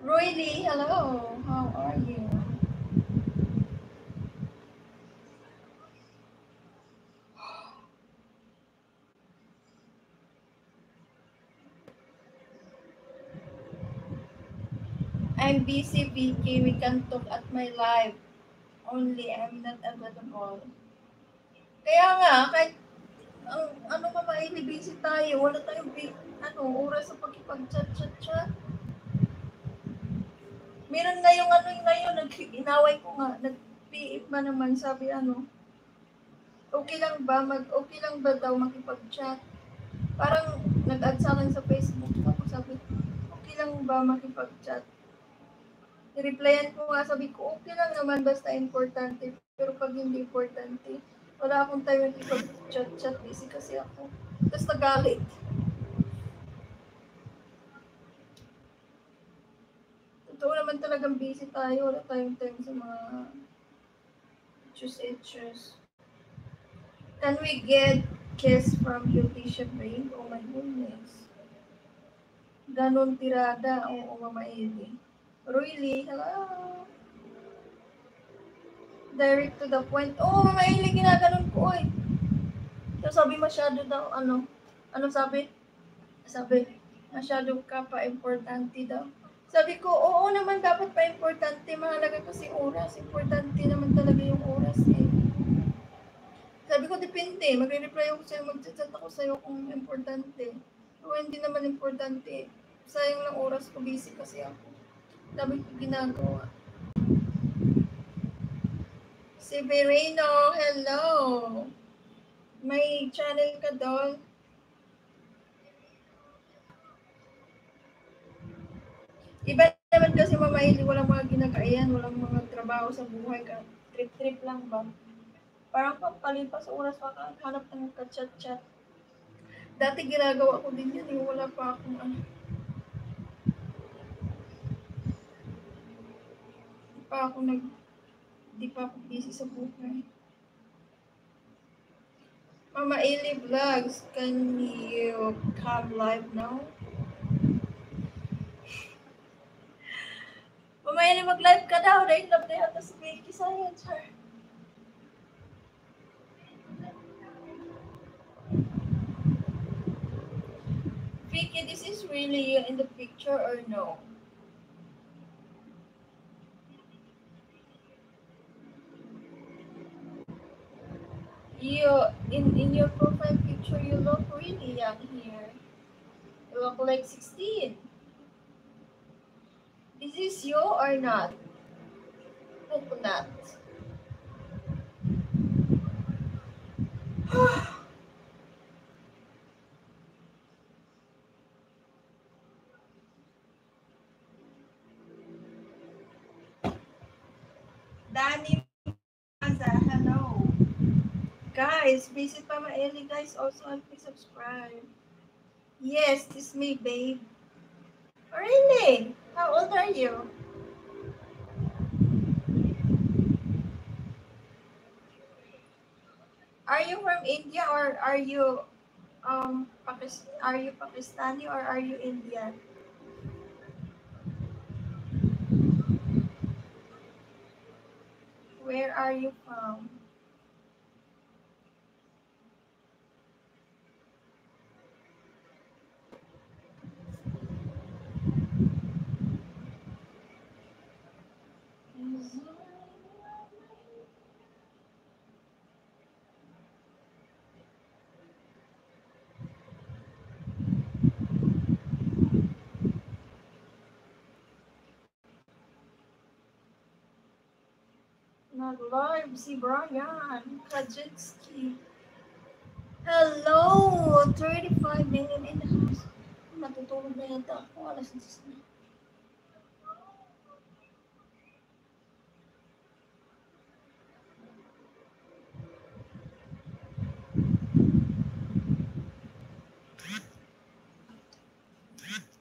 Roy Lee, hello. How are you? I'm busy, Vicky. We can talk at my live. Only I'm not available. Kaya nga, kahit ano mamaili, busy tayo. Wala tayong oras sa pagkipag-chat-chat-chat. Meron na yung ano ngayon, inaway ko nga, nag-PF ba naman, sabi okay lang ba daw makipag-chat? Parang nag-add sa akin sa Facebook, tapos sabi, okay lang ba makipag-chat? Replyan ko nga, sabi ko, okay lang naman, basta importante. Pero pag hindi importante, wala akong time makipag-chat-chat, busy kasi ako. Tapos nagalit. Totoo naman talagang busy tayo, wala tayong time sa mga issues. Can we get kiss from you, Tisha Brain? Oh my goodness. Ganon tirada. Oo, Mama Eli. Really? Hello? Direct to the point. Oo, Mama Eli, ginaganon ko eh. So, sabi masyado daw, ano sabi? Sabi, masyado ka pa importante daw. Sabi ko, oo naman, dapat pa importante. Mahalaga kasi oras. Importante naman talaga yung oras eh. Sabi ko, depende. Magre-reply ako sa'yo, mag-chat ako sa'yo kung importante. Kung hindi naman importante, sayang lang oras ko, busy kasi ako. Dami ko ginagawa. Si Vereno, hello! May channel ka doon? Iba naman kasi mamaili, walang mga ginagaian, walang mga trabaho sa buhay ka. Trip-trip lang ba? Parang pagpalipas oras pa hanap ng ka-chat-chat. Dati ginagawa ko din yan, wala pa akong di pa ako busy sa buhay. Mama Eli Vlogs, can you come live now? Mama Eli, mag-live ka daw. Dahil love na yata si Becky Science, sir. Vicky, this is really you in the picture or no? You, in your profile picture, you look really young here. You look like 16. Is this you or not? Coconut. Danny Maza, hello. Guys, visit Mama Eli, guys. Also, and please subscribe. Yes, this is me, babe. Oh, really? How old are you? Are you from India or are you Pakistani or are you Indian? Where are you from? Nag-live si Brian Kaczynski. Hello! 35 million in the house. Matutulog na yata ako. Alas 10 na.